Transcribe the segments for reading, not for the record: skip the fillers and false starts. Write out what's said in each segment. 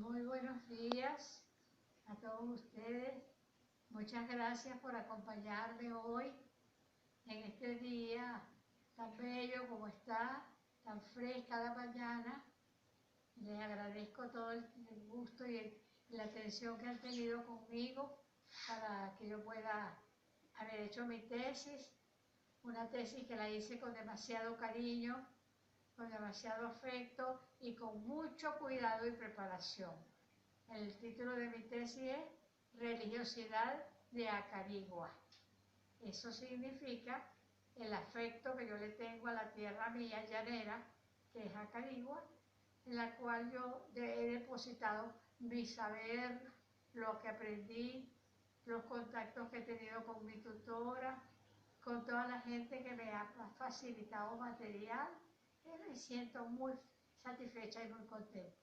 Muy buenos días a todos ustedes. Muchas gracias por acompañarme hoy en este día tan bello como está, tan fresca la mañana. Les agradezco todo el gusto y la atención que han tenido conmigo para que yo pueda haber hecho mi tesis, una tesis que la hice con demasiado cariño, con demasiado afecto y con mucho cuidado y preparación. El título de mi tesis es Religiosidad de Acarigua. Eso significa el afecto que yo le tengo a la tierra mía llanera, que es Acarigua, en la cual yo he depositado mi saber, lo que aprendí, los contactos que he tenido con mi tutora, con toda la gente que me ha facilitado material, y me siento muy satisfecha y muy contenta.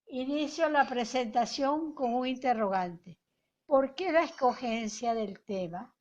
Inicio la presentación con un interrogante. ¿Por qué la escogencia del tema?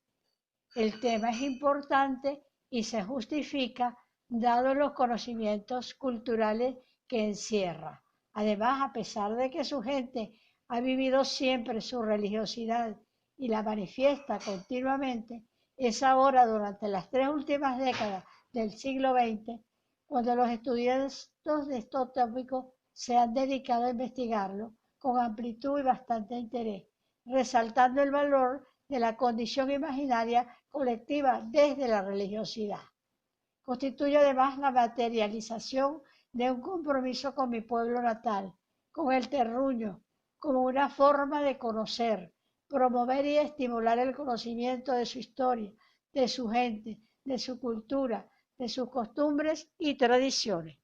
El tema es importante y se justifica dado los conocimientos culturales que encierra. Además, a pesar de que su gente ha vivido siempre su religiosidad y la manifiesta continuamente, es ahora durante las 3 últimas décadas del siglo XX cuando los estudiantes de estos tópicos se han dedicado a investigarlo con amplitud y bastante interés, resaltando el valor de la condición imaginaria colectiva desde la religiosidad. Constituye además la materialización de un compromiso con mi pueblo natal, con el terruño, como una forma de conocer, promover y estimular el conocimiento de su historia, de su gente, de su cultura, de sus costumbres y tradiciones.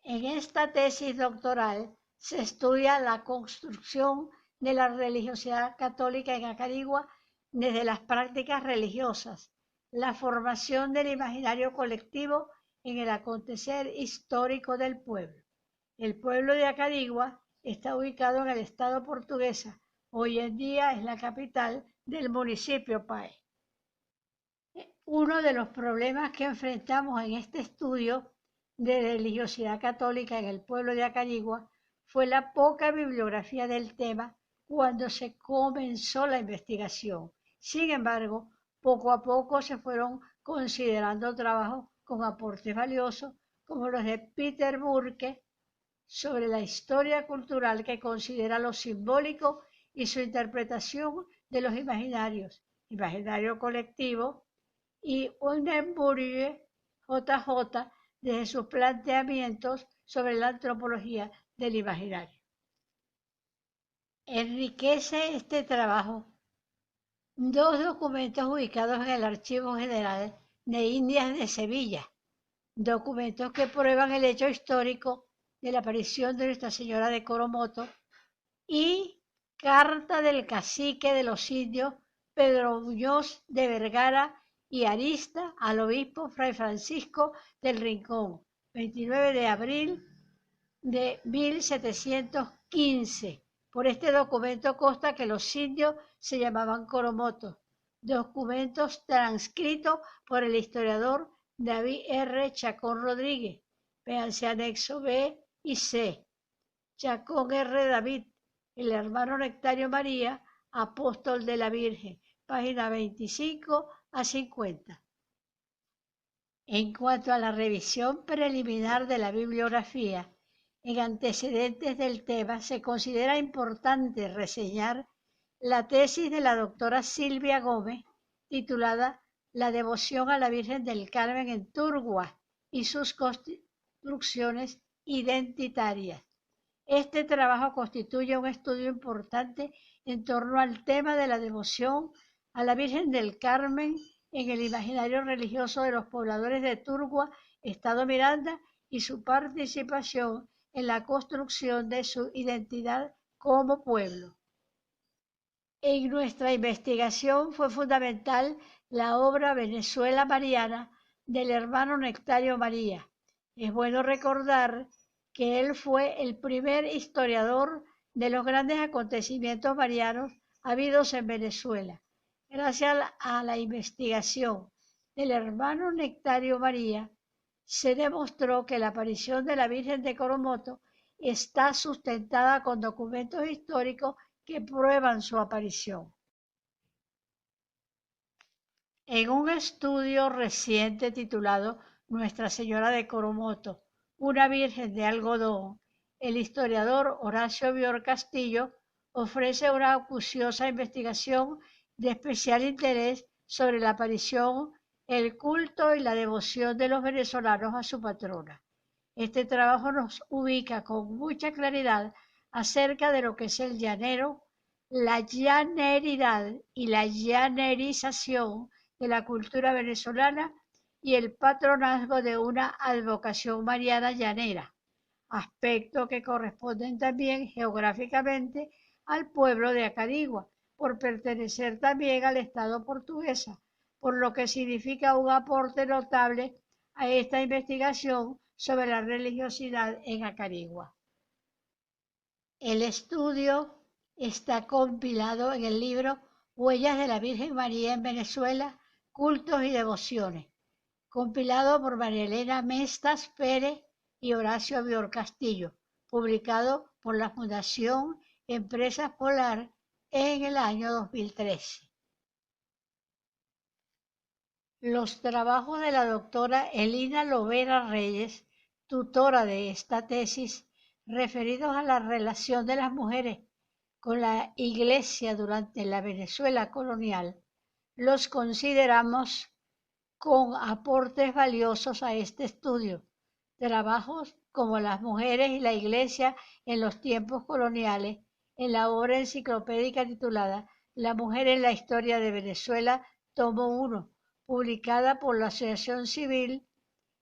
En esta tesis doctoral se estudia la construcción de la religiosidad católica en Acarigua desde las prácticas religiosas, la formación del imaginario colectivo en el acontecer histórico del pueblo. El pueblo de Acarigua está ubicado en el estado portuguesa. Hoy en día es la capital del municipio Pae. Uno de los problemas que enfrentamos en este estudio de religiosidad católica en el pueblo de Acarigua fue la poca bibliografía del tema cuando se comenzó la investigación. Sin embargo, poco a poco se fueron considerando trabajos con aportes valiosos, como los de Peter Burke, sobre la historia cultural que considera lo simbólico y su interpretación de los imaginarios, imaginario colectivo, y Oldenburg J.J. desde sus planteamientos sobre la antropología del imaginario. Enriquece este trabajo dos documentos ubicados en el Archivo General de Indias de Sevilla, documentos que prueban el hecho histórico de la aparición de Nuestra Señora de Coromoto, y Carta del Cacique de los Indios Pedro Muñoz de Vergara y Arista al obispo Fray Francisco del Rincón, 29 de abril de 1715. Por este documento consta que los indios se llamaban coromotos, documentos transcritos por el historiador David R. Chacón Rodríguez. Véanse anexo B y C. Chacón R. David, el hermano Nectario María, apóstol de la Virgen, página 25 a 50. En cuanto a la revisión preliminar de la bibliografía, en antecedentes del tema se considera importante reseñar la tesis de la doctora Silvia Gómez, titulada La devoción a la Virgen del Carmen en Turgua y sus construcciones identitarias. Este trabajo constituye un estudio importante en torno al tema de la devoción a la Virgen del Carmen en el imaginario religioso de los pobladores de Turgua, Estado Miranda, y su participación en la construcción de su identidad como pueblo. En nuestra investigación fue fundamental la obra Venezuela Mariana del hermano Nectario María. Es bueno recordar que él fue el primer historiador de los grandes acontecimientos marianos habidos en Venezuela. Gracias a la investigación del hermano Nectario María, se demostró que la aparición de la Virgen de Coromoto está sustentada con documentos históricos que prueban su aparición. En un estudio reciente titulado Nuestra Señora de Coromoto, una Virgen de algodón, el historiador Horacio Bior Castillo ofrece una acuciosa investigación de especial interés sobre la aparición, el culto y la devoción de los venezolanos a su patrona. Este trabajo nos ubica con mucha claridad acerca de lo que es el llanero, la llaneridad y la llanerización de la cultura venezolana y el patronazgo de una advocación mariana llanera, aspectos que corresponden también geográficamente al pueblo de Acarigua, por pertenecer también al Estado portuguesa, por lo que significa un aporte notable a esta investigación sobre la religiosidad en Acarigua. El estudio está compilado en el libro Huellas de la Virgen María en Venezuela, Cultos y Devociones, compilado por María Elena Mestas Pérez y Horacio Bior Castillo, publicado por la Fundación Empresas Polar en el año 2013. Los trabajos de la doctora Elina Lovera Reyes, tutora de esta tesis, referidos a la relación de las mujeres con la Iglesia durante la Venezuela colonial, los consideramos con aportes valiosos a este estudio. Trabajos como Las mujeres y la Iglesia en los tiempos coloniales, en la obra enciclopédica titulada La mujer en la historia de Venezuela, tomo 1, publicada por la Asociación Civil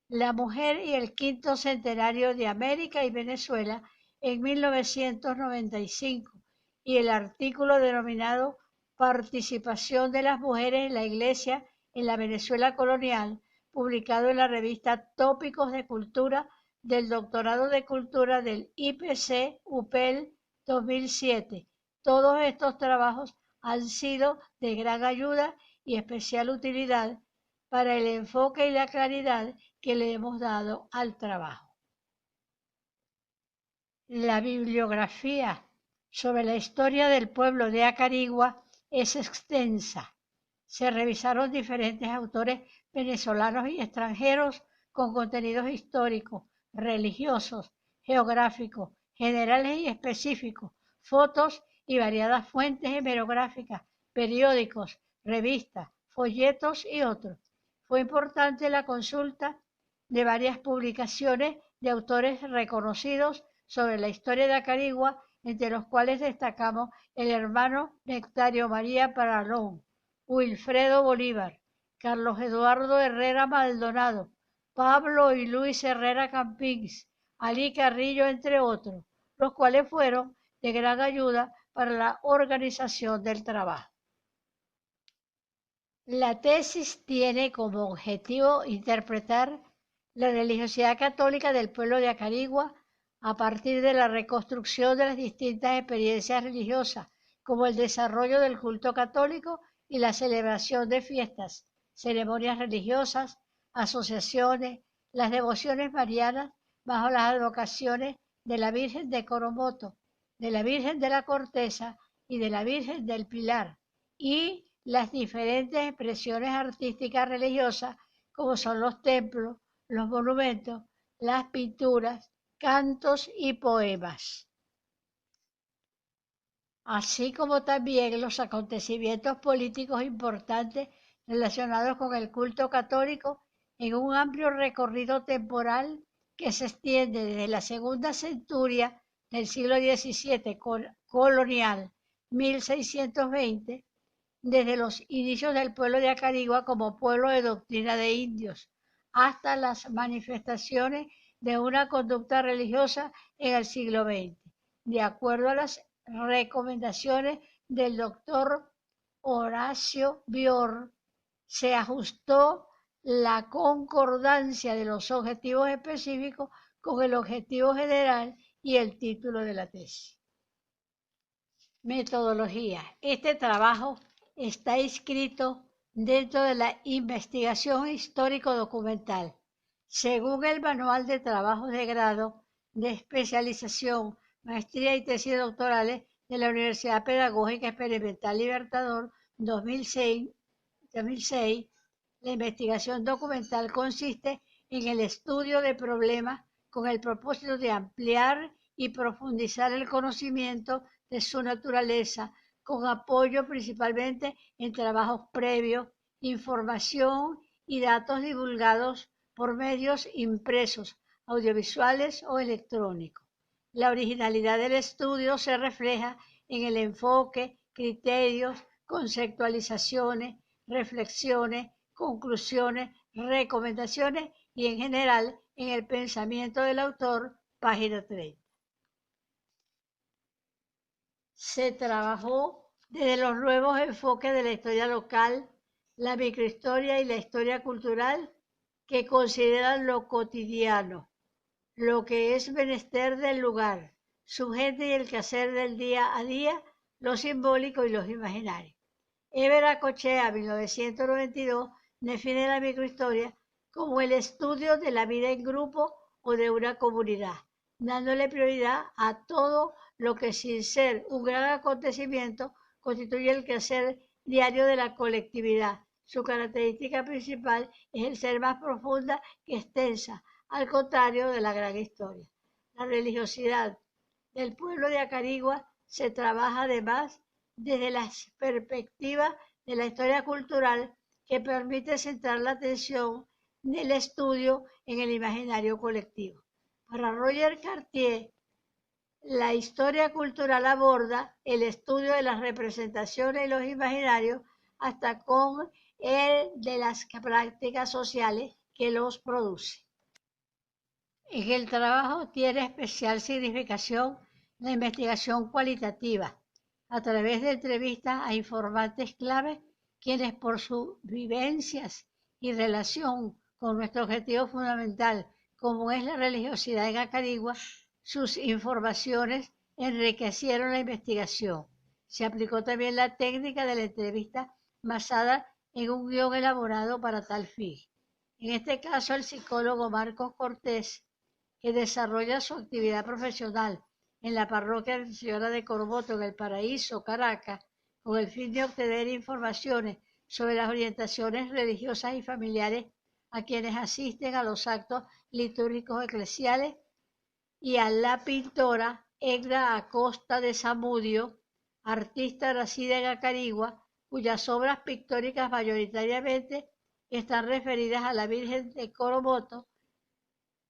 La mujer y el quinto centenario de América y Venezuela en 1995, y el artículo denominado Participación de las mujeres en la Iglesia en la Venezuela colonial, publicado en la revista Tópicos de Cultura del Doctorado de Cultura del IPC-UPEL 2007. Todos estos trabajos han sido de gran ayuda y especial utilidad para el enfoque y la claridad que le hemos dado al trabajo. La bibliografía sobre la historia del pueblo de Acarigua es extensa. Se revisaron diferentes autores venezolanos y extranjeros con contenidos históricos, religiosos, geográficos, generales y específicos, fotos y variadas fuentes hemerográficas, periódicos, revistas, folletos y otros. Fue importante la consulta de varias publicaciones de autores reconocidos sobre la historia de Acarigua, entre los cuales destacamos el hermano Nectario María Paralón, Wilfredo Bolívar, Carlos Eduardo Herrera Maldonado, Pablo y Luis Herrera Campins, Alí Carrillo, entre otros, los cuales fueron de gran ayuda para la organización del trabajo. La tesis tiene como objetivo interpretar la religiosidad católica del pueblo de Acarigua a partir de la reconstrucción de las distintas experiencias religiosas, como el desarrollo del culto católico y la celebración de fiestas, ceremonias religiosas, asociaciones, las devociones marianas bajo las advocaciones de la Virgen de Coromoto, de la Virgen de la Corteza y de la Virgen del Pilar, y las diferentes expresiones artísticas religiosas como son los templos, los monumentos, las pinturas, cantos y poemas, así como también los acontecimientos políticos importantes relacionados con el culto católico en un amplio recorrido temporal que se extiende desde la segunda centuria del siglo XVII colonial, 1620, desde los inicios del pueblo de Acarigua como pueblo de doctrina de indios, hasta las manifestaciones de una conducta religiosa en el siglo XX, de acuerdo a las recomendaciones del doctor Horacio Bior. Se ajustó la concordancia de los objetivos específicos con el objetivo general y el título de la tesis. Metodología. Este trabajo está inscrito dentro de la investigación histórico-documental, según el Manual de Trabajos de Grado de Especialización, Maestría y Tesis Doctorales de la Universidad Pedagógica Experimental Libertador 2006. La investigación documental consiste en el estudio de problemas con el propósito de ampliar y profundizar el conocimiento de su naturaleza, con apoyo principalmente en trabajos previos, información y datos divulgados por medios impresos, audiovisuales o electrónicos. La originalidad del estudio se refleja en el enfoque, criterios, conceptualizaciones, reflexiones, conclusiones, recomendaciones y en general en el pensamiento del autor, página 30. Se trabajó desde los nuevos enfoques de la historia local, la microhistoria y la historia cultural que consideran lo cotidiano, lo que es menester del lugar, su gente y el quehacer del día a día, lo simbólico y los imaginarios. Evera-Cochea, 1992, define la microhistoria como el estudio de la vida en grupo o de una comunidad, dándole prioridad a todo lo que sin ser un gran acontecimiento constituye el quehacer diario de la colectividad. Su característica principal es el ser más profunda que extensa, al contrario de la gran historia. La religiosidad del pueblo de Acarigua se trabaja además desde la perspectiva de la historia cultural que permite centrar la atención del estudio en el imaginario colectivo. Para Roger Cartier, la historia cultural aborda el estudio de las representaciones y los imaginarios hasta con el de las prácticas sociales que los producen. En el trabajo tiene especial significación la investigación cualitativa, a través de entrevistas a informantes clave, quienes por sus vivencias y relación con nuestro objetivo fundamental, como es la religiosidad en Acarigua, sus informaciones enriquecieron la investigación. Se aplicó también la técnica de la entrevista basada en un guión elaborado para tal fin. En este caso, el psicólogo Marcos Cortés, que desarrolla su actividad profesional en la parroquia de Señora de Coromoto, en El Paraíso, Caracas, con el fin de obtener informaciones sobre las orientaciones religiosas y familiares a quienes asisten a los actos litúrgicos eclesiales, y a la pintora Edna Acosta de Zamudio, artista nacida en Acarigua, cuyas obras pictóricas mayoritariamente están referidas a la Virgen de Coromoto,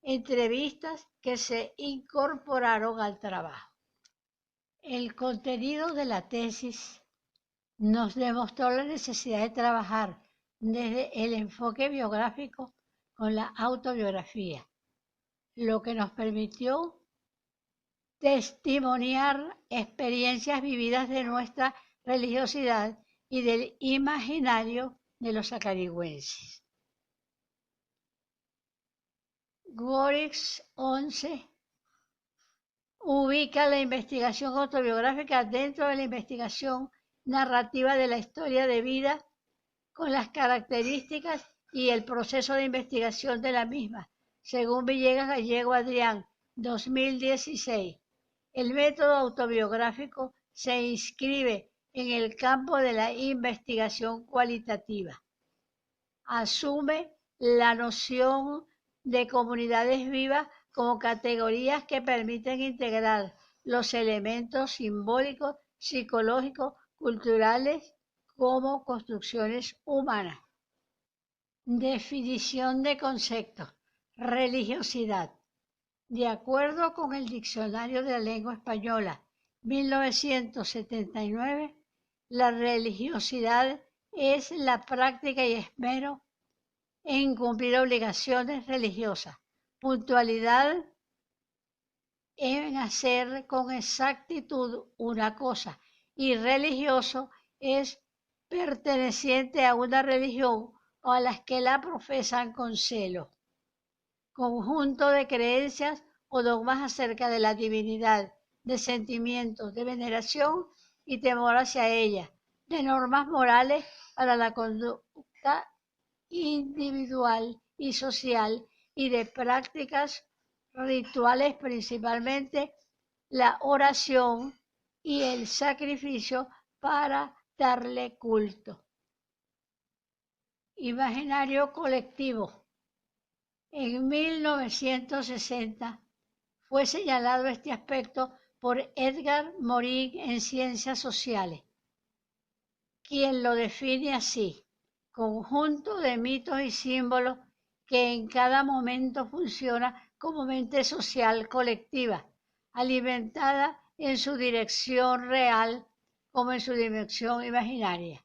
entrevistas que se incorporaron al trabajo. El contenido de la tesis nos demostró la necesidad de trabajar desde el enfoque biográfico con la autobiografía, lo que nos permitió testimoniar experiencias vividas de nuestra religiosidad y del imaginario de los acarigüenses. Gorix 11 ubica la investigación autobiográfica dentro de la investigación narrativa de la historia de vida, con las características y el proceso de investigación de la misma, según Villegas Gallego Adrián, 2016. El método autobiográfico se inscribe en el campo de la investigación cualitativa. Asume la noción de comunidades vivas como categorías que permiten integrar los elementos simbólicos, psicológicos, culturales como construcciones humanas. Definición de conceptos. Religiosidad. De acuerdo con el Diccionario de la Lengua Española, 1979, la religiosidad es la práctica y esmero en cumplir obligaciones religiosas, puntualidad en hacer con exactitud una cosa, y religioso es perteneciente a una religión o a las que la profesan con celo. conjunto de creencias o dogmas acerca de la divinidad, de sentimientos, de veneración y temor hacia ella, de normas morales para la conducta individual y social y de prácticas rituales, principalmente la oración y el sacrificio para darle culto. Imaginario colectivo. En 1960 fue señalado este aspecto por Edgar Morin en Ciencias Sociales, quien lo define así: conjunto de mitos y símbolos que en cada momento funciona como mente social colectiva, alimentada en su dirección real como en su dimensión imaginaria.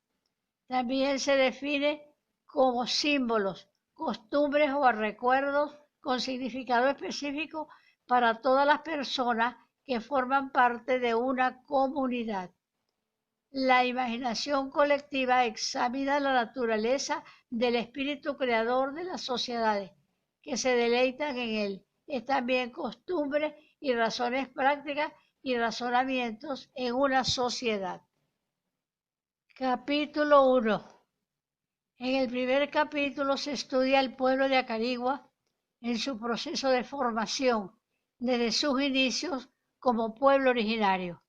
También se define como símbolos, costumbres o recuerdos con significado específico para todas las personas que forman parte de una comunidad. La imaginación colectiva examina la naturaleza del espíritu creador de las sociedades que se deleitan en él. Es también costumbre y razones prácticas y razonamientos en una sociedad. Capítulo 1. En el primer capítulo se estudia el pueblo de Acarigua en su proceso de formación desde sus inicios como pueblo originario,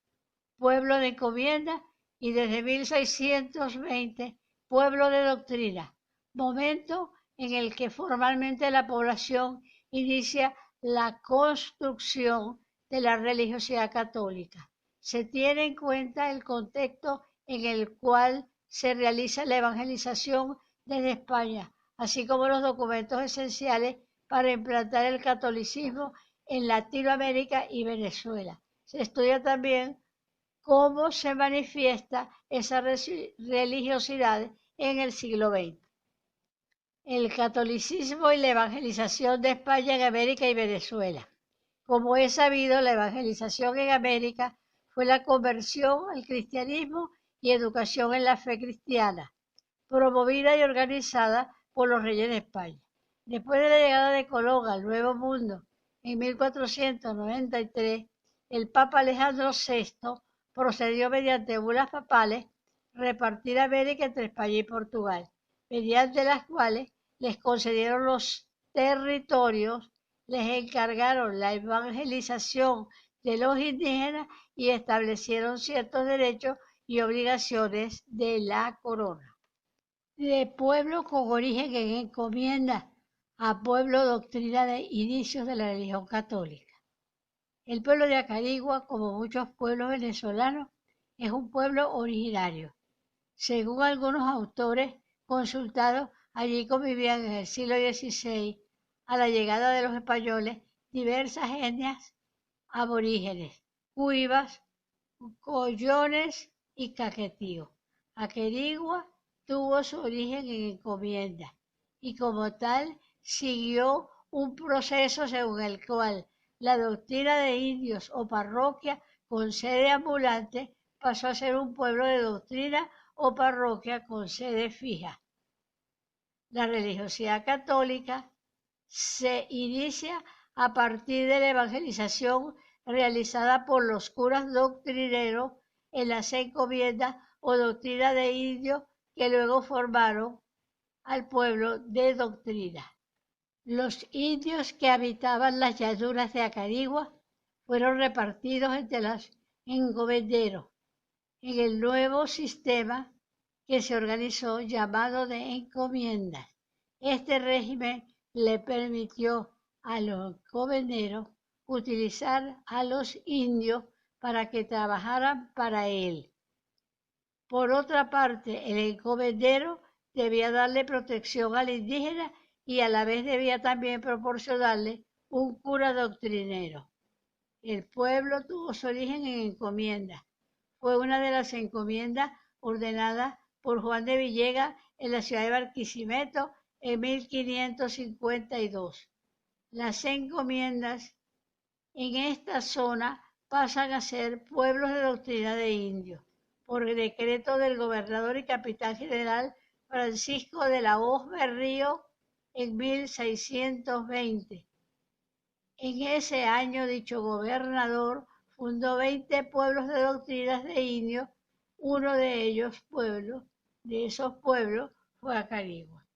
pueblo de encomienda y desde 1620 pueblo de doctrina, momento en el que formalmente la población inicia la construcción de la religiosidad católica. Se tiene en cuenta el contexto en el cual se realiza la evangelización desde España, así como los documentos esenciales para implantar el catolicismo en Latinoamérica y Venezuela. Se estudia también cómo se manifiesta esa religiosidad en el siglo XX. El catolicismo y la evangelización de España en América y Venezuela. Como es sabido, la evangelización en América fue la conversión al cristianismo y educación en la fe cristiana, promovida y organizada por los reyes de España. Después de la llegada de Colón al Nuevo Mundo en 1493, el Papa Alejandro VI procedió mediante bulas papales repartir América entre España y Portugal, mediante las cuales les concedieron los territorios, les encargaron la evangelización de los indígenas y establecieron ciertos derechos y obligaciones de la corona. De pueblo con origen en encomienda a pueblo doctrina de inicios de la religión católica. El pueblo de Acarigua, como muchos pueblos venezolanos, es un pueblo originario. Según algunos autores consultados, allí convivían en el siglo XVI, a la llegada de los españoles, diversas etnias aborígenes, cuivas, collones y caquetíos. Acarigua tuvo su origen en encomienda y como tal siguió un proceso según el cual la doctrina de indios o parroquia con sede ambulante pasó a ser un pueblo de doctrina o parroquia con sede fija. La religiosidad católica se inicia a partir de la evangelización realizada por los curas doctrineros en las encomiendas o doctrina de indios que luego formaron al pueblo de doctrina. Los indios que habitaban las llanuras de Acarigua fueron repartidos entre los encomenderos en el nuevo sistema que se organizó llamado de encomiendas. Este régimen le permitió a los encomenderos utilizar a los indios para que trabajaran para él. Por otra parte, el encomendero debía darle protección al indígena y a la vez debía también proporcionarle un cura doctrinero. El pueblo tuvo su origen en encomiendas. Fue una de las encomiendas ordenadas por Juan de Villegas en la ciudad de Barquisimeto en 1552. Las encomiendas en esta zona pasan a ser pueblos de doctrina de indios, por decreto del gobernador y capitán general Francisco de la Hoz Berrío en 1620. En ese año dicho gobernador fundó 20 pueblos de doctrinas de indios, uno de esos pueblos fue Acarigua.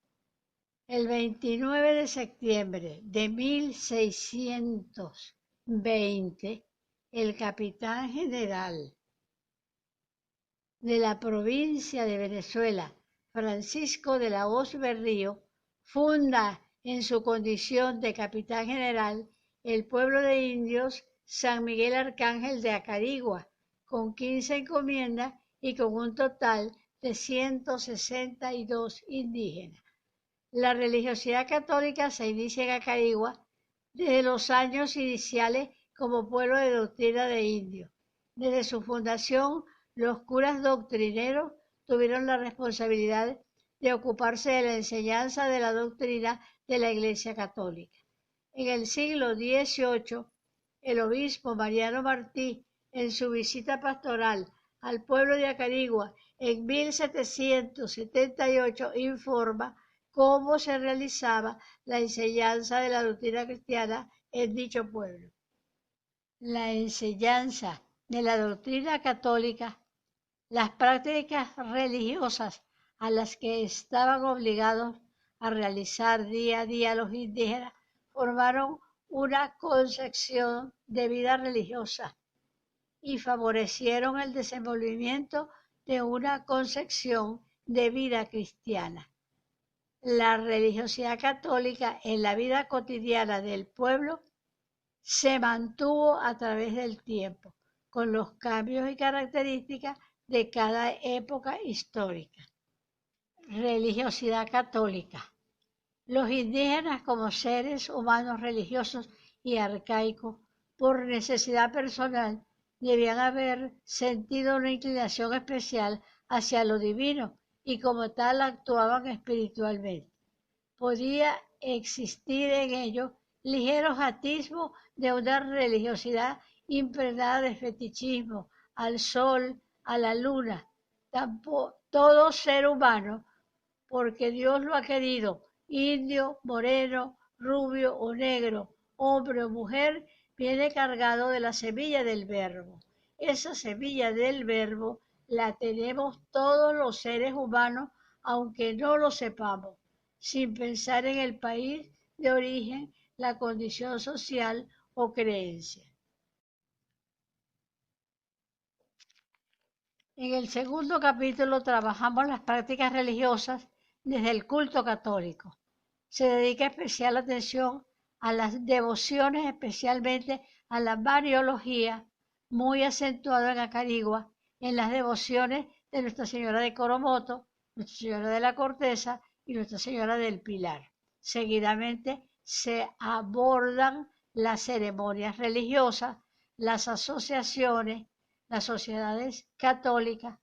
El 29 de septiembre de 1620, el capitán general de la provincia de Venezuela, Francisco de la Hoz Berrío, funda en su condición de capitán general el pueblo de indios San Miguel Arcángel de Acarigua, con 15 encomiendas y con un total de 162 indígenas. La religiosidad católica se inicia en Acarigua desde los años iniciales como pueblo de doctrina de indios. Desde su fundación, los curas doctrineros tuvieron la responsabilidad de ocuparse de la enseñanza de la doctrina de la Iglesia Católica. En el siglo XVIII, el obispo Mariano Martí, en su visita pastoral al pueblo de Acarigua en 1778, informa cómo se realizaba la enseñanza de la doctrina cristiana en dicho pueblo. La enseñanza de la doctrina católica, las prácticas religiosas a las que estaban obligados a realizar día a día los indígenas, formaron una concepción de vida religiosa y favorecieron el desenvolvimiento de una concepción de vida cristiana. La religiosidad católica en la vida cotidiana del pueblo se mantuvo a través del tiempo, con los cambios y características de cada época histórica. Religiosidad católica. Los indígenas, como seres humanos religiosos y arcaicos, por necesidad personal, debían haber sentido una inclinación especial hacia lo divino y como tal actuaban espiritualmente. Podía existir en ellos ligeros atisbos de una religiosidad impregnada de fetichismo al sol, a la luna. Todo ser humano, porque Dios lo ha querido, indio, moreno, rubio o negro, hombre o mujer, viene cargado de la semilla del verbo. Esa semilla del verbo la tenemos todos los seres humanos, aunque no lo sepamos, sin pensar en el país de origen, la condición social o creencia. En el segundo capítulo trabajamos las prácticas religiosas desde el culto católico. Se dedica especial atención a las devociones, especialmente a la Mariología, muy acentuado en Acarigua, en las devociones de Nuestra Señora de Coromoto, Nuestra Señora de la Corteza y Nuestra Señora del Pilar. Seguidamente se abordan las ceremonias religiosas, las asociaciones, las sociedades católicas,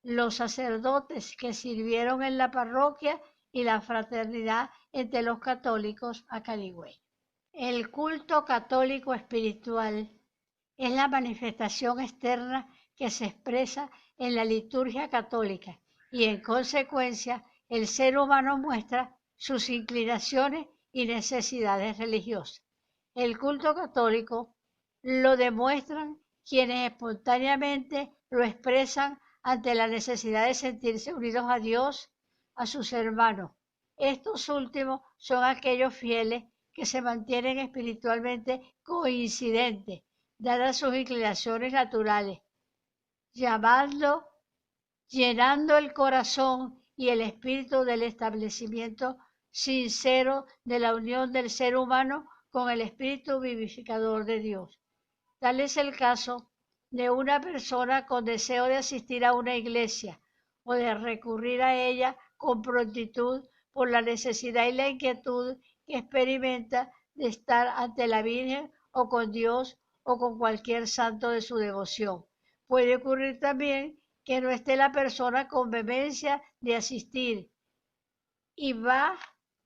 los sacerdotes que sirvieron en la parroquia y la fraternidad entre los católicos acarigüeños. El culto católico espiritual es la manifestación externa que se expresa en la liturgia católica y en consecuencia el ser humano muestra sus inclinaciones y necesidades religiosas. El culto católico lo demuestran quienes espontáneamente lo expresan ante la necesidad de sentirse unidos a Dios, a sus hermanos. Estos últimos son aquellos fieles que se mantienen espiritualmente coincidentes, dadas sus inclinaciones naturales, llamando, llenando el corazón y el espíritu del establecimiento sincero de la unión del ser humano con el espíritu vivificador de Dios. Tal es el caso de una persona con deseo de asistir a una iglesia o de recurrir a ella con prontitud por la necesidad y la inquietud que experimenta de estar ante la Virgen o con Dios o con cualquier santo de su devoción. Puede ocurrir también que no esté la persona con vehemencia de asistir y va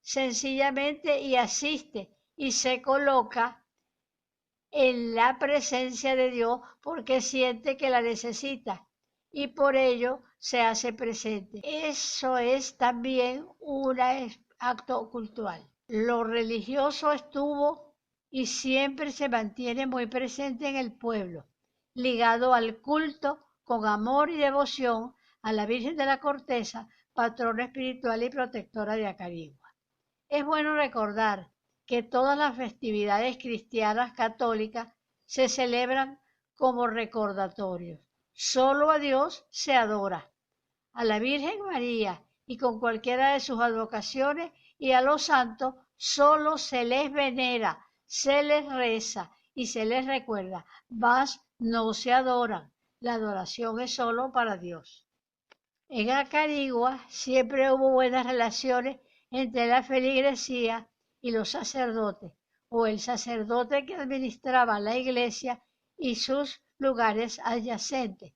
sencillamente y asiste y se coloca en la presencia de Dios porque siente que la necesita y por ello se hace presente. Eso es también un acto cultural. Lo religioso estuvo y siempre se mantiene muy presente en el pueblo, ligado al culto con amor y devoción a la Virgen de la Corteza, patrona espiritual y protectora de Acarigua. Es bueno recordar que todas las festividades cristianas católicas se celebran como recordatorios. Solo a Dios se adora, a la Virgen María y con cualquiera de sus advocaciones y a los santos solo se les venera, se les reza y se les recuerda, mas no se adoran. La adoración es solo para Dios. En Acarigua siempre hubo buenas relaciones entre la feligresía y los sacerdotes, o el sacerdote que administraba la iglesia y sus lugares adyacentes.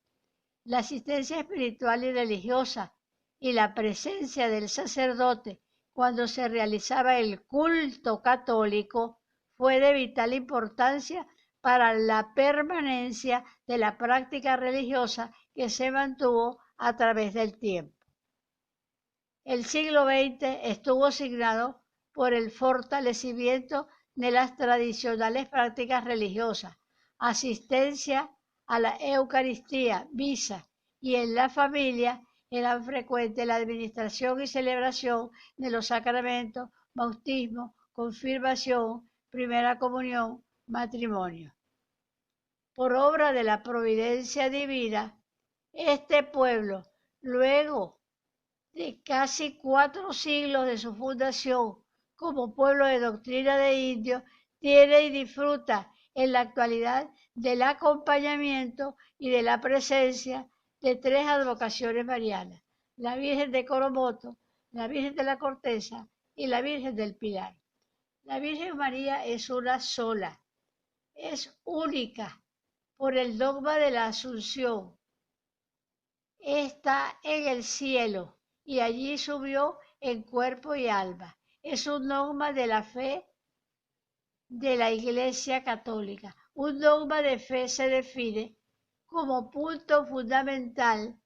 La asistencia espiritual y religiosa y la presencia del sacerdote cuando se realizaba el culto católico fue de vital importancia para la permanencia de la práctica religiosa que se mantuvo a través del tiempo. El siglo XX estuvo signado por el fortalecimiento de las tradicionales prácticas religiosas, asistencia a la Eucaristía, misa y en la familia eran frecuentes la administración y celebración de los sacramentos, bautismo, confirmación, primera comunión, matrimonio. Por obra de la providencia divina, este pueblo, luego de casi 4 siglos de su fundación como pueblo de doctrina de indios, tiene y disfruta en la actualidad del acompañamiento y de la presencia de 3 advocaciones marianas, la Virgen de Coromoto, la Virgen de la Corteza y la Virgen del Pilar. La Virgen María es una sola, es única por el dogma de la Asunción. Está en el cielo y allí subió en cuerpo y alma. Es un dogma de la fe de la Iglesia Católica. Un dogma de fe se define como punto fundamental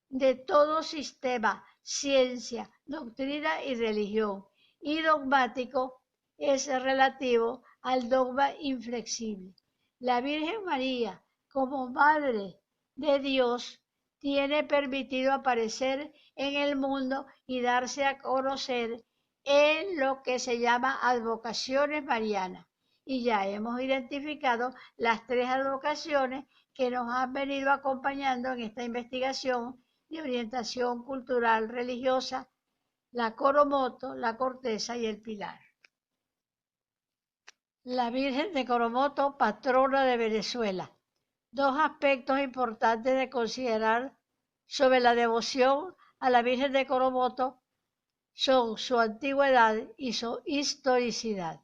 de todo sistema, ciencia, doctrina y religión. Y dogmático es relativo al dogma inflexible. La Virgen María, como Madre de Dios, tiene permitido aparecer en el mundo y darse a conocer en lo que se llama advocaciones marianas. Y ya hemos identificado las 3 advocaciones que nos han venido acompañando en esta investigación de orientación cultural religiosa, la Coromoto, la Corteza y el Pilar. La Virgen de Coromoto, patrona de Venezuela. 2 aspectos importantes de considerar sobre la devoción a la Virgen de Coromoto son su antigüedad y su historicidad.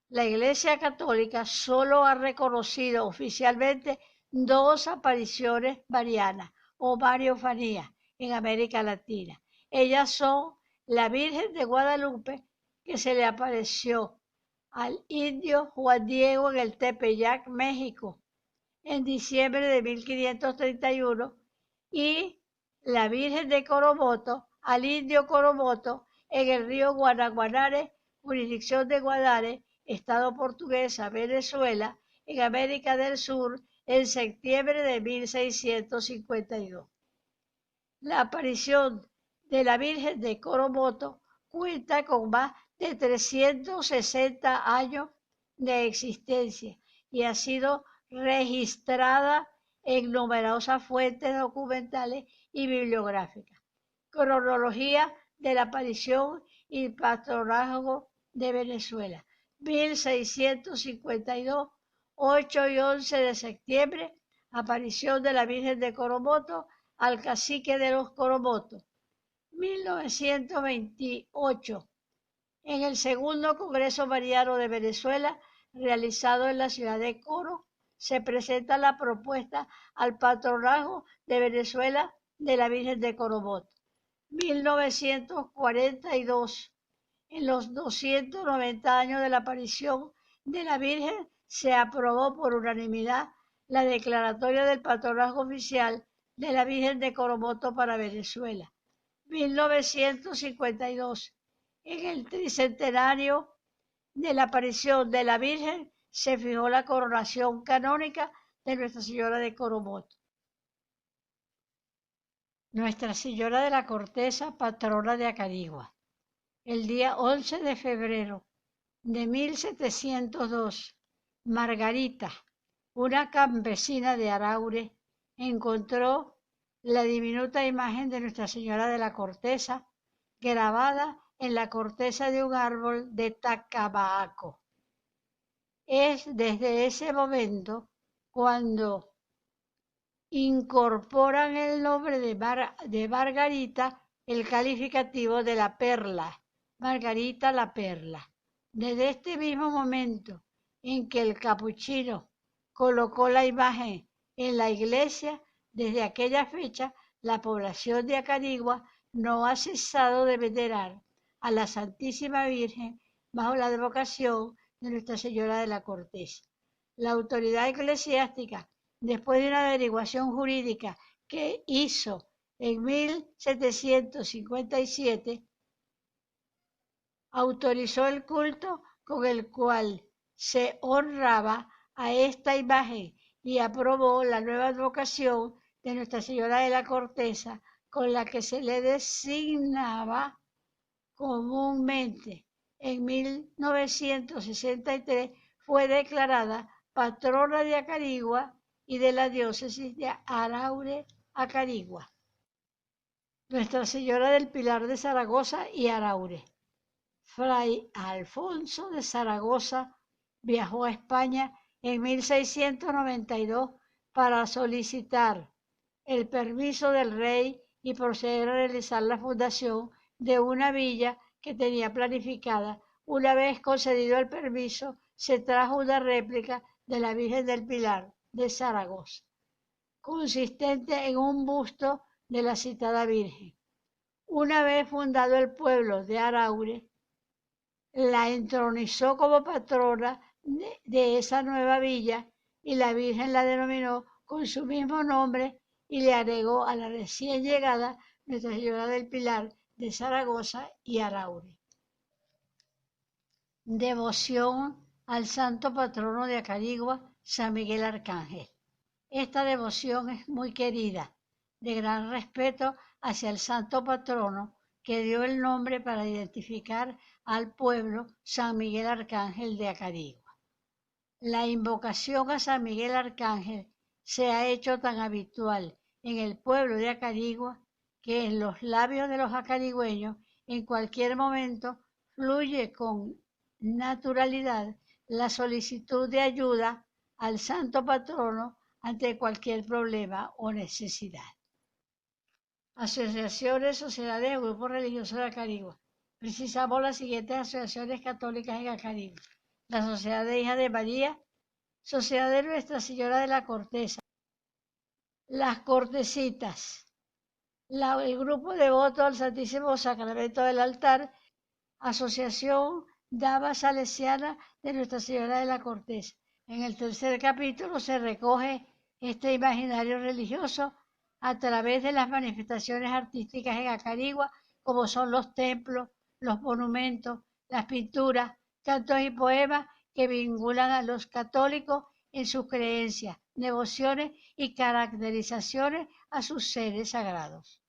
La Iglesia Católica solo ha reconocido oficialmente 2 apariciones marianas o mariofanías en América Latina. Ellas son la Virgen de Guadalupe, que se le apareció al indio Juan Diego en el Tepeyac, México, en diciembre de 1531, y la Virgen de Coromoto al indio Coromoto en el río Guanaguanare, jurisdicción de Guadare, Estado portuguesa, Venezuela, en América del Sur, en septiembre de 1652. La aparición de la Virgen de Coromoto cuenta con más de 360 años de existencia y ha sido registrada en numerosas fuentes documentales y bibliográficas. Cronología de la aparición y patronazgo de Venezuela. 1652, 8 y 11 de septiembre, aparición de la Virgen de Coromoto al cacique de los Coromotos. 1928, en el segundo Congreso Mariano de Venezuela, realizado en la ciudad de Coro, se presenta la propuesta al patronazgo de Venezuela de la Virgen de Coromoto. 1942, en los 290 años de la aparición de la Virgen, se aprobó por unanimidad la declaratoria del patronazgo oficial de la Virgen de Coromoto para Venezuela. 1952, en el tricentenario de la aparición de la Virgen se fijó la coronación canónica de Nuestra Señora de Coromoto. Nuestra Señora de la Corteza, patrona de Acarigua. El día 11 de febrero de 1702, Margarita, una campesina de Araure, encontró la diminuta imagen de Nuestra Señora de la Corteza grabada en la corteza de un árbol de Tacabaaco. Es desde ese momento cuando incorporan el nombre de Margarita el calificativo de la perla, Margarita la Perla. Desde este mismo momento en que el capuchino colocó la imagen en la iglesia, desde aquella fecha la población de Acarigua no ha cesado de venerar a la Santísima Virgen bajo la advocación de Nuestra Señora de la Corteza. La autoridad eclesiástica, después de una averiguación jurídica que hizo en 1757, autorizó el culto con el cual se honraba a esta imagen y aprobó la nueva advocación de Nuestra Señora de la Corteza, con la que se le designaba comúnmente. En 1963 fue declarada patrona de Acarigua y de la diócesis de Araure, Acarigua. Nuestra Señora del Pilar de Zaragoza y Araure. Fray Alfonso de Zaragoza viajó a España en 1692 para solicitar el permiso del rey y proceder a realizar la fundación de una villa que tenía planificada. Una vez concedido el permiso, se trajo una réplica de la Virgen del Pilar de Zaragoza, consistente en un busto de la citada Virgen. Una vez fundado el pueblo de Araure, la entronizó como patrona de esa nueva villa y la Virgen la denominó con su mismo nombre y le agregó a la recién llegada Nuestra Señora del Pilar de Zaragoza y Araure. Devoción al santo patrono de Acarigua, San Miguel Arcángel. Esta devoción es muy querida, de gran respeto hacia el santo patrono que dio el nombre para identificar al pueblo San Miguel Arcángel de Acarigua. La invocación a San Miguel Arcángel se ha hecho tan habitual en el pueblo de Acarigua que en los labios de los acarigüeños en cualquier momento fluye con naturalidad la solicitud de ayuda al santo patrono ante cualquier problema o necesidad. Asociaciones, sociedades o grupos religiosos de Acarigua. Precisamos las siguientes asociaciones católicas en Acarigua: la Sociedad de Hijas de María, Sociedad de Nuestra Señora de la Corteza, las Cortecitas, el grupo devoto al Santísimo Sacramento del Altar, Asociación Dama Salesiana de Nuestra Señora de la Corteza. En el tercer capítulo se recoge este imaginario religioso a través de las manifestaciones artísticas en Acarigua, como son los templos, los monumentos, las pinturas, cantos y poemas que vinculan a los católicos en sus creencias, devociones y caracterizaciones a sus seres sagrados.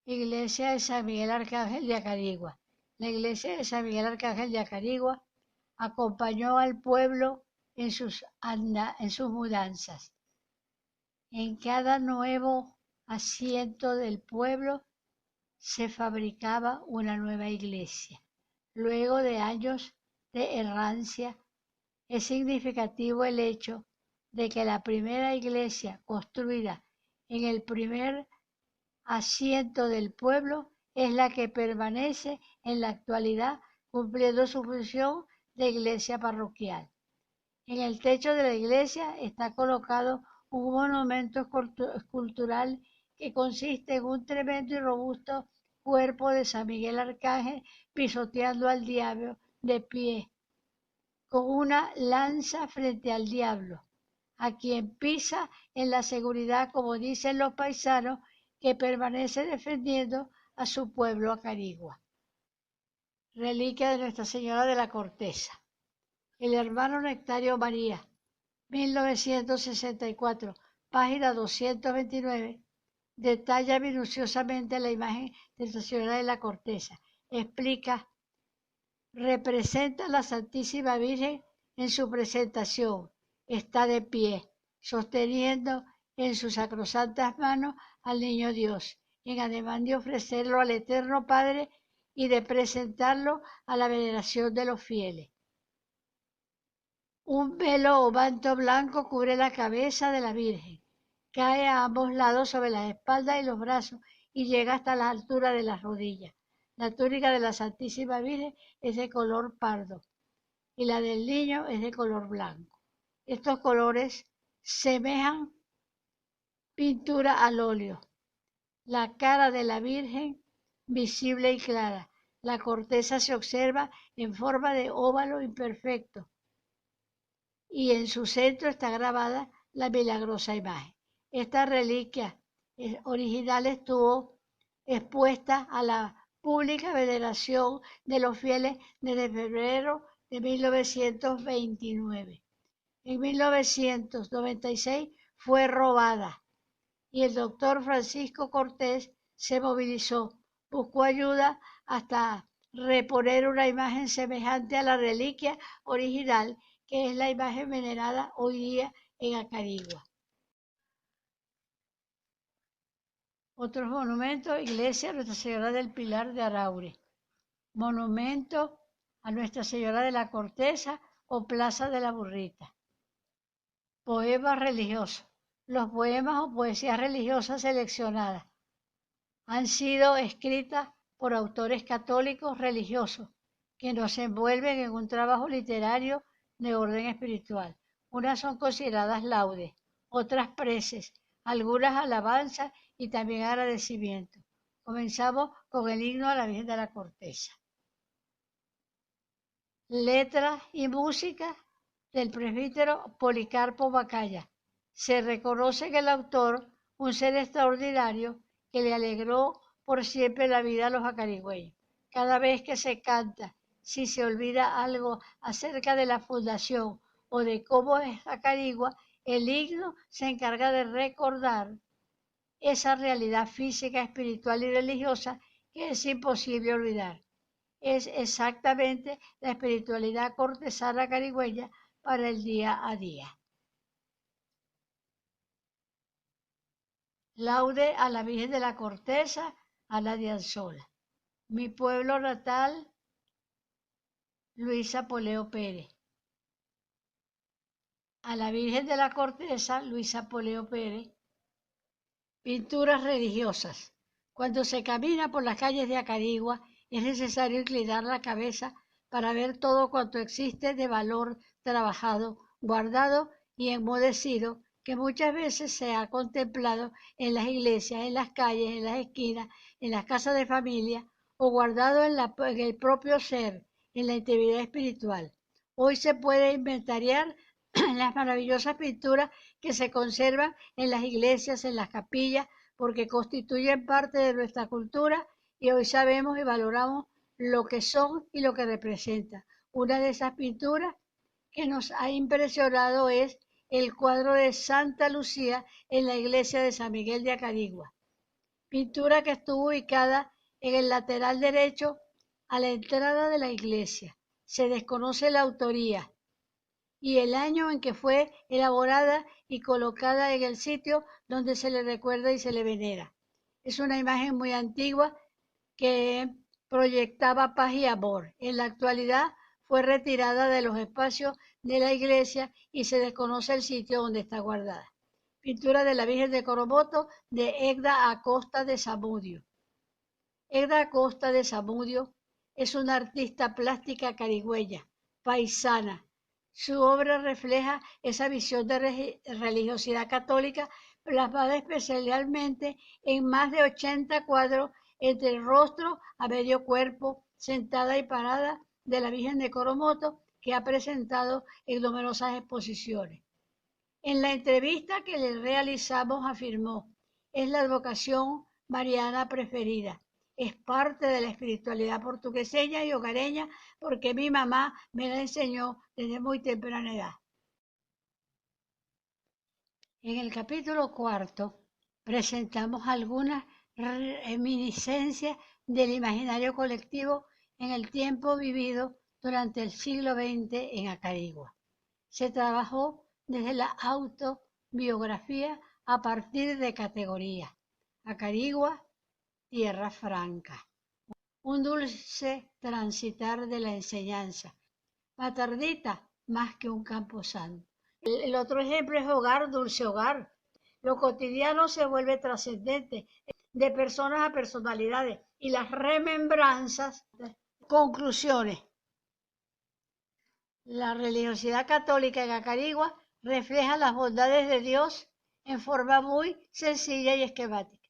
Iglesia de San Miguel Arcángel de Acarigua. La iglesia de San Miguel Arcángel de Acarigua acompañó al pueblo en sus mudanzas. En cada nuevo asiento del pueblo se fabricaba una nueva iglesia. Luego de años de errancia, es significativo el hecho de que la primera iglesia construida en el primer asiento del pueblo es la que permanece en la actualidad cumpliendo su función de iglesia parroquial. En el techo de la iglesia está colocado un monumento escultural que consiste en un tremendo y robusto cuerpo de San Miguel Arcángel pisoteando al diablo de pie, con una lanza frente al diablo, a quien pisa en la seguridad, como dicen los paisanos, que permanece defendiendo a su pueblo Acarigua. reliquia de Nuestra Señora de la Corteza. El hermano Nectario María, 1964, página 229, detalla minuciosamente la imagen de Nuestra Señora de la Corteza. Explica, representa a la Santísima Virgen en su presentación. Está de pie, sosteniendo en sus sacrosantas manos al Niño Dios, en ademán de ofrecerlo al Eterno Padre y de presentarlo a la veneración de los fieles. Un velo o manto blanco cubre la cabeza de la Virgen. Cae a ambos lados sobre la espalda y los brazos y llega hasta la altura de las rodillas. La túnica de la Santísima Virgen es de color pardo y la del niño es de color blanco. Estos colores semejan pintura al óleo. La cara de la Virgen visible y clara. La corteza se observa en forma de óvalo imperfecto y en su centro está grabada la milagrosa imagen. Esta reliquia original estuvo expuesta a la pública veneración de los fieles desde febrero de 1929. En 1996 fue robada y el doctor Francisco Cortés se movilizó, buscó ayuda hasta reponer una imagen semejante a la reliquia original, que es la imagen venerada hoy día en Acarigua. Otros monumentos: iglesia Nuestra Señora del Pilar de Araure, monumento a Nuestra Señora de la Corteza o Plaza de la Burrita. Poemas religiosos. Los poemas o poesías religiosas seleccionadas han sido escritas por autores católicos religiosos que nos envuelven en un trabajo literario de orden espiritual. Unas son consideradas laudes, otras preces, algunas alabanzas y también agradecimientos. Comenzamos con el himno a la Virgen de la Corteza. Letra y música del presbítero Policarpo Macaya. Se reconoce en el autor un ser extraordinario que le alegró por siempre la vida a los acarigüeños. Cada vez que se canta, si se olvida algo acerca de la fundación o de cómo es Acarigua, el himno se encarga de recordar esa realidad física, espiritual y religiosa que es imposible olvidar. Es exactamente la espiritualidad cortesana carigüeña para el día a día. Laude a la Virgen de la Corteza, a la de Anzola. Mi pueblo natal, Luisa Poleo Pérez. A la Virgen de la Corteza, Luisa Poleo Pérez. Pinturas religiosas. Cuando se camina por las calles de Acarigua, es necesario inclinar la cabeza para ver todo cuanto existe de valor trabajado, guardado y enmudecido, que muchas veces se ha contemplado en las iglesias, en las calles, en las esquinas, en las casas de familia o guardado en el propio ser, en la intimidad espiritual. Hoy se puede inventariar las maravillosas pinturas que se conservan en las iglesias, en las capillas, porque constituyen parte de nuestra cultura y hoy sabemos y valoramos lo que son y lo que representan. Una de esas pinturas que nos ha impresionado es el cuadro de Santa Lucía en la iglesia de San Miguel de Acarigua. Pintura que estuvo ubicada en el lateral derecho a la entrada de la iglesia. Se desconoce la autoría y el año en que fue elaborada y colocada en el sitio donde se le recuerda y se le venera. Es una imagen muy antigua que proyectaba paz y amor. En la actualidad fue retirada de los espacios de la iglesia y se desconoce el sitio donde está guardada. Pintura de la Virgen de Coromoto de Egda Acosta de Zamudio. Egda Acosta de Zamudio es una artista plástica carigüeña, paisana. Su obra refleja esa visión de religiosidad católica plasmada especialmente en más de 80 cuadros entre el rostro a medio cuerpo, sentada y parada de la Virgen de Coromoto, que ha presentado en numerosas exposiciones. En la entrevista que le realizamos afirmó: es la advocación mariana preferida. Es parte de la espiritualidad portugueseña y hogareña porque mi mamá me la enseñó desde muy temprana edad. En el capítulo cuarto presentamos algunas reminiscencias del imaginario colectivo en el tiempo vivido durante el siglo XX en Acarigua. Se trabajó desde la autobiografía a partir de categorías. Acarigua, Tierra Franca. Un dulce transitar de la enseñanza. Matardita, más que un camposanto. El otro ejemplo es hogar, dulce hogar. Lo cotidiano se vuelve trascendente, de personas a personalidades y las remembranzas. Conclusiones. La religiosidad católica en Acarigua refleja las bondades de Dios en forma muy sencilla y esquemática.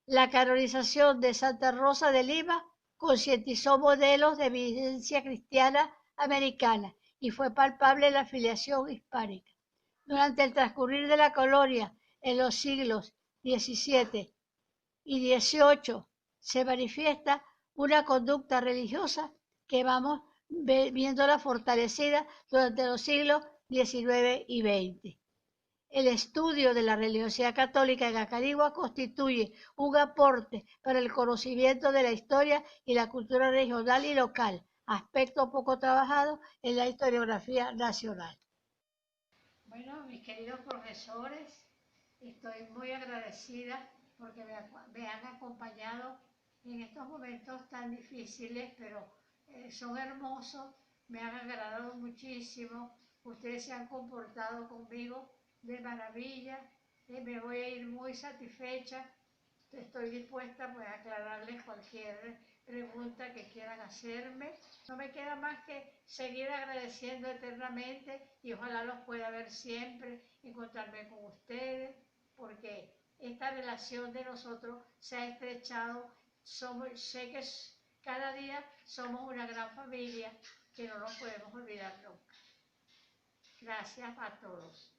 La canonización de Santa Rosa de Lima concientizó modelos de vivencia cristiana americana y fue palpable la filiación hispánica. Durante el transcurrir de la colonia en los siglos XVII y XVIII se manifiesta una conducta religiosa que vamos viéndola fortalecida durante los siglos XIX y XX. El estudio de la religiosidad católica en Acarigua constituye un aporte para el conocimiento de la historia y la cultura regional y local, aspecto poco trabajado en la historiografía nacional. Bueno, mis queridos profesores, estoy muy agradecida porque me han acompañado en estos momentos tan difíciles, pero son hermosos, me han agradado muchísimo, ustedes se han comportado conmigo de maravilla, me voy a ir muy satisfecha, estoy dispuesta pues, a aclararles cualquier pregunta que quieran hacerme. No me queda más que seguir agradeciendo eternamente y ojalá los pueda ver siempre, encontrarme con ustedes, porque esta relación de nosotros se ha estrechado. Sé que cada día somos una gran familia que no nos podemos olvidar nunca. Gracias a todos.